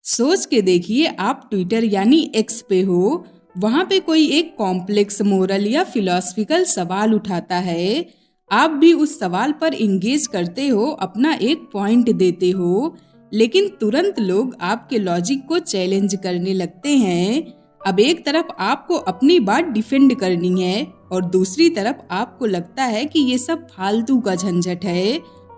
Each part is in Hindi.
सोच के देखिए, आप ट्विटर यानी एक्स पे हो। वहां पे कोई एक कॉम्प्लेक्स मोरल या फिलोसफिकल सवाल उठाता है। आप भी उस सवाल पर इंगेज करते हो, अपना एक पॉइंट देते हो, लेकिन तुरंत लोग आपके लॉजिक को चैलेंज करने लगते हैं। अब एक तरफ आपको अपनी बात डिफेंड करनी है और दूसरी तरफ आपको लगता है कि ये सब फालतू का झंझट है,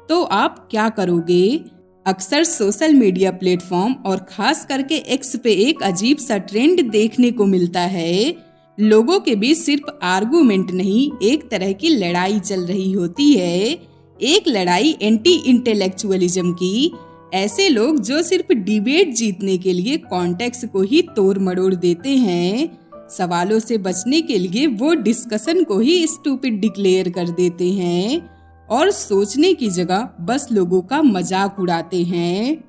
तो आप क्या करोगे? अक्सर सोशल मीडिया प्लेटफॉर्म और खास करके एक्स पे एक अजीब सा ट्रेंड देखने को मिलता है। लोगों के बीच सिर्फ आर्गुमेंट नहीं, एक तरह की लड़ाई चल रही होती है। एक लड़ाई एंटी इंटेलेक्चुअलिज्म की। ऐसे लोग जो सिर्फ डिबेट जीतने के लिए कॉन्टेक्स्ट को ही तोड़ मरोड़ देते हैं। सवालों से बचने के लिए वो डिस्कशन को ही स्टूपिड डिक्लेयर कर देते हैं और सोचने की जगह बस लोगों का मजाक उड़ाते हैं।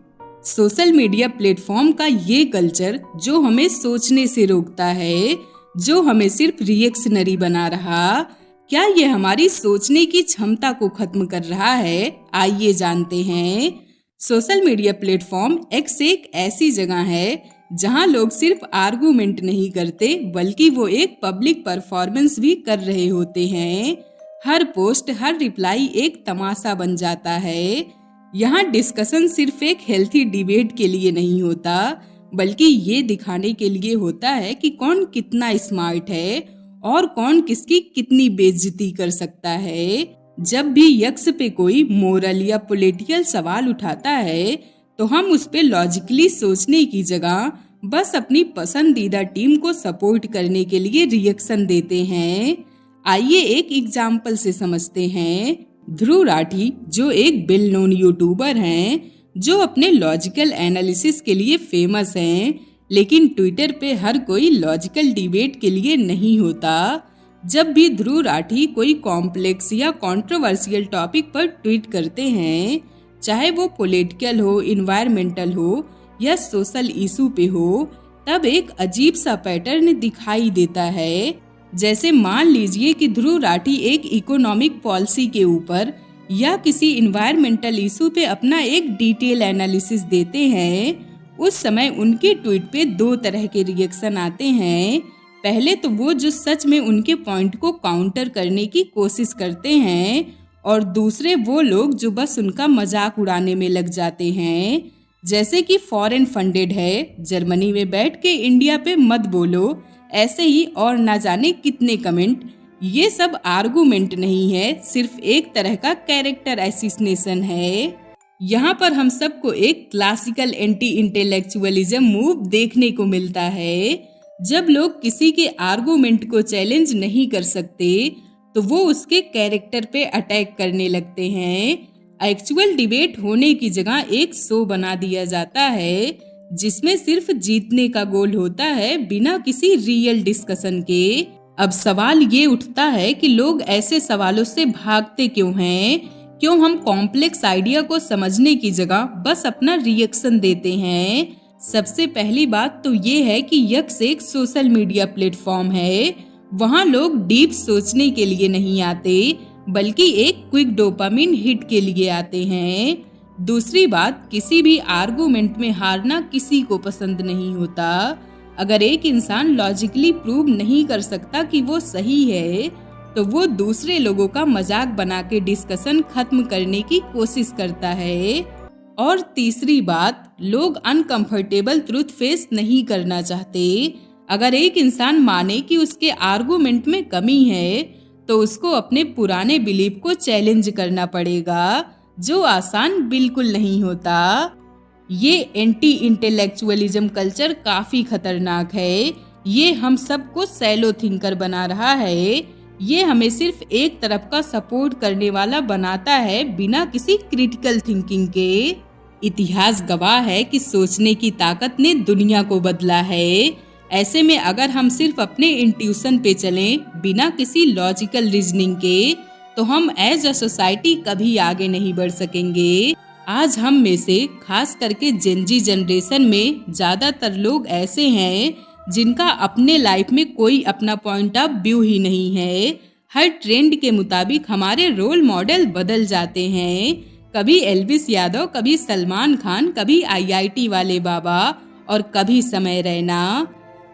सोशल मीडिया प्लेटफॉर्म का ये कल्चर जो हमें सोचने से रोकता है, जो हमें सिर्फ रिएक्शनरी बना रहा, क्या ये हमारी सोचने की क्षमता को खत्म कर रहा है? आइए जानते हैं। सोशल मीडिया प्लेटफॉर्म एक्स एक ऐसी जगह है जहां लोग सिर्फ आर्गुमेंट नहीं करते, बल्कि वो एक पब्लिक परफॉर्मेंस भी कर रहे होते हैं। हर पोस्ट, हर रिप्लाई एक तमाशा बन जाता है। यहाँ डिस्कशन सिर्फ एक हेल्थी डिबेट के लिए नहीं होता, बल्कि ये दिखाने के लिए होता है कि कौन कितना स्मार्ट है और कौन किसकी कितनी बेइज्जती कर सकता है। जब भी यक्स पे कोई मोरल या पॉलिटिकल सवाल उठाता है, तो हम उस पे लॉजिकली सोचने की जगह बस अपनी पसंदीदा टीम को सपोर्ट करने के लिए रिएक्शन देते हैं। आइए एक एग्जाम्पल से समझते हैं। ध्रुव राठी जो एक वेल नोन यूट्यूबर हैं, जो अपने लॉजिकल एनालिसिस के लिए फेमस हैं, लेकिन ट्विटर पे हर कोई लॉजिकल डिबेट के लिए नहीं होता। जब भी ध्रुव राठी कोई कॉम्प्लेक्स या कंट्रोवर्शियल टॉपिक पर ट्वीट करते हैं, चाहे वो पॉलिटिकल हो, इन्वायरमेंटल हो या सोशल इशू पे हो, तब एक अजीब सा पैटर्न दिखाई देता है। जैसे मान लीजिए कि ध्रुव राठी एक इकोनॉमिक पॉलिसी के ऊपर या किसी इन्वायरमेंटल इशू पे अपना एक डिटेल एनालिसिस देते हैं। उस समय उनके ट्वीट पे दो तरह के रिएक्शन आते हैं। पहले तो वो जो सच में उनके पॉइंट को काउंटर करने की कोशिश करते हैं, और दूसरे वो लोग जो बस उनका मजाक उड़ाने में लग जाते हैं। जैसे कि फॉरेन फंडेड है, जर्मनी में बैठ के इंडिया पे मत बोलो, ऐसे ही और ना जाने कितने कमेंट। ये सब आर्गुमेंट नहीं है, सिर्फ एक तरह का कैरेक्टर एसिसिनेशन है। यहाँ पर हम सबको एक क्लासिकल एंटी इंटेलेक्चुअलिज्म मूव देखने को मिलता है। जब लोग किसी के आर्गुमेंट को चैलेंज नहीं कर सकते, तो वो उसके कैरेक्टर पे अटैक करने लगते हैं। एक्चुअल डिबेट होने की जगह एक शो बना दिया जाता है, जिसमें सिर्फ जीतने का गोल होता है, बिना किसी रियल डिस्कशन के। अब सवाल ये उठता है कि लोग ऐसे सवालों से भागते क्यों हैं? क्यों हम कॉम्प्लेक्स आइडिया को समझने की जगह बस अपना रिएक्शन देते हैं? सबसे पहली बात तो ये है कि यक्स एक सोशल मीडिया प्लेटफॉर्म है। वहाँ लोग डीप सोचने के लिए नहीं आते, बल्कि एक क्विक डोपामिन हिट के लिए आते हैं। दूसरी बात, किसी भी आर्गुमेंट में हारना किसी को पसंद नहीं होता। अगर एक इंसान लॉजिकली प्रूव नहीं कर सकता कि वो सही है, तो वो दूसरे लोगों का मजाक बना के डिस्कशन खत्म करने की कोशिश करता है। और तीसरी बात, लोग अनकंफर्टेबल ट्रुथ फेस नहीं करना चाहते। अगर एक इंसान माने कि उसके आर्गुमेंट में कमी है, तो उसको अपने पुराने बिलीफ को चैलेंज करना पड़ेगा, जो आसान बिल्कुल नहीं होता। ये एंटी इंटेलेक्चुअलिज्म कल्चर काफी खतरनाक है। ये हम सबको सैलो थिंकर बना रहा है। ये हमें सिर्फ एक तरफ का सपोर्ट करने वाला बनाता है, बिना किसी क्रिटिकल थिंकिंग के। इतिहास गवाह है कि सोचने की ताकत ने दुनिया को बदला है। ऐसे में अगर हम सिर्फ अपने इंट्यूशन पे चलें, बिना किसी लॉजिकल रीजनिंग के, तो हम एज अ सोसाइटी कभी आगे नहीं बढ़ सकेंगे। आज हम में से, खास करके जेनजी जनरेशन में, ज्यादातर लोग ऐसे हैं जिनका अपने लाइफ में कोई अपना पॉइंट ऑफ व्यू ही नहीं है। हर ट्रेंड के मुताबिक हमारे रोल मॉडल बदल जाते हैं। कभी एल्विस यादव, कभी सलमान खान, कभी आईआईटी वाले बाबा, और कभी समय रहना।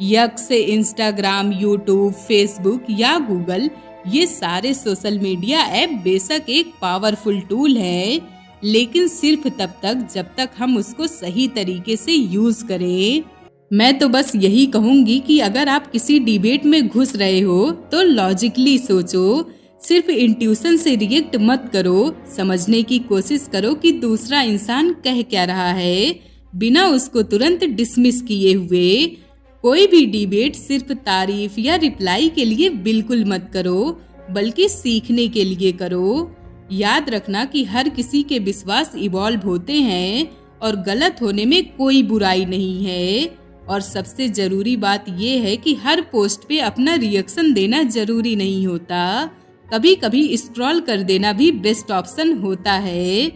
यक्स, इंस्टाग्राम, यूट्यूब, फेसबुक या गूगल, ये सारे सोशल मीडिया ऐप बेशक एक पावरफुल टूल है, लेकिन सिर्फ तब तक जब तक हम उसको सही तरीके से यूज करें। मैं तो बस यही कहूंगी कि अगर आप किसी डिबेट में घुस रहे हो तो लॉजिकली सोचो, सिर्फ इंट्यूशन से रिएक्ट मत करो। समझने की कोशिश करो कि दूसरा इंसान कह क्या रहा है, बिना उसको तुरंत डिसमिस किए हुए। कोई भी डिबेट सिर्फ तारीफ या रिप्लाई के लिए बिल्कुल मत करो, बल्कि सीखने के लिए करो। याद रखना कि हर किसी के विश्वास इवॉल्व होते हैं और गलत होने में कोई बुराई नहीं है। और सबसे जरूरी बात यह है कि हर पोस्ट पे अपना रिएक्शन देना जरूरी नहीं होता, कभी कभी स्क्रॉल कर देना भी बेस्ट ऑप्शन होता है।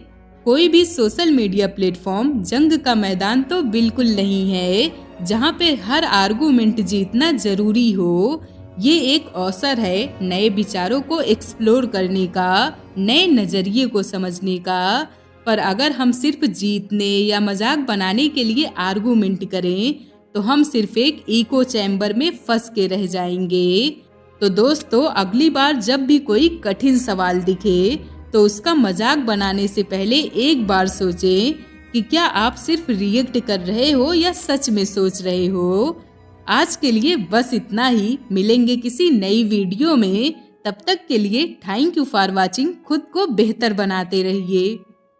कोई भी सोशल मीडिया प्लेटफॉर्म जंग का मैदान तो बिल्कुल नहीं है, जहाँ पे हर आर्गुमेंट जीतना जरूरी हो। ये एक अवसर है नए विचारों को एक्सप्लोर करने का, नए नजरिए को समझने का। पर अगर हम सिर्फ जीतने या मजाक बनाने के लिए आर्गुमेंट करें तो हम सिर्फ एक इको चैम्बर में फंस के रह जाएंगे। तो दोस्तों, अगली बार जब भी कोई कठिन सवाल दिखे तो उसका मजाक बनाने से पहले एक बार सोचें कि क्या आप सिर्फ रिएक्ट कर रहे हो या सच में सोच रहे हो। आज के लिए बस इतना ही, मिलेंगे किसी नई वीडियो में। तब तक के लिए थैंक यू फॉर वॉचिंग। खुद को बेहतर बनाते रहिए।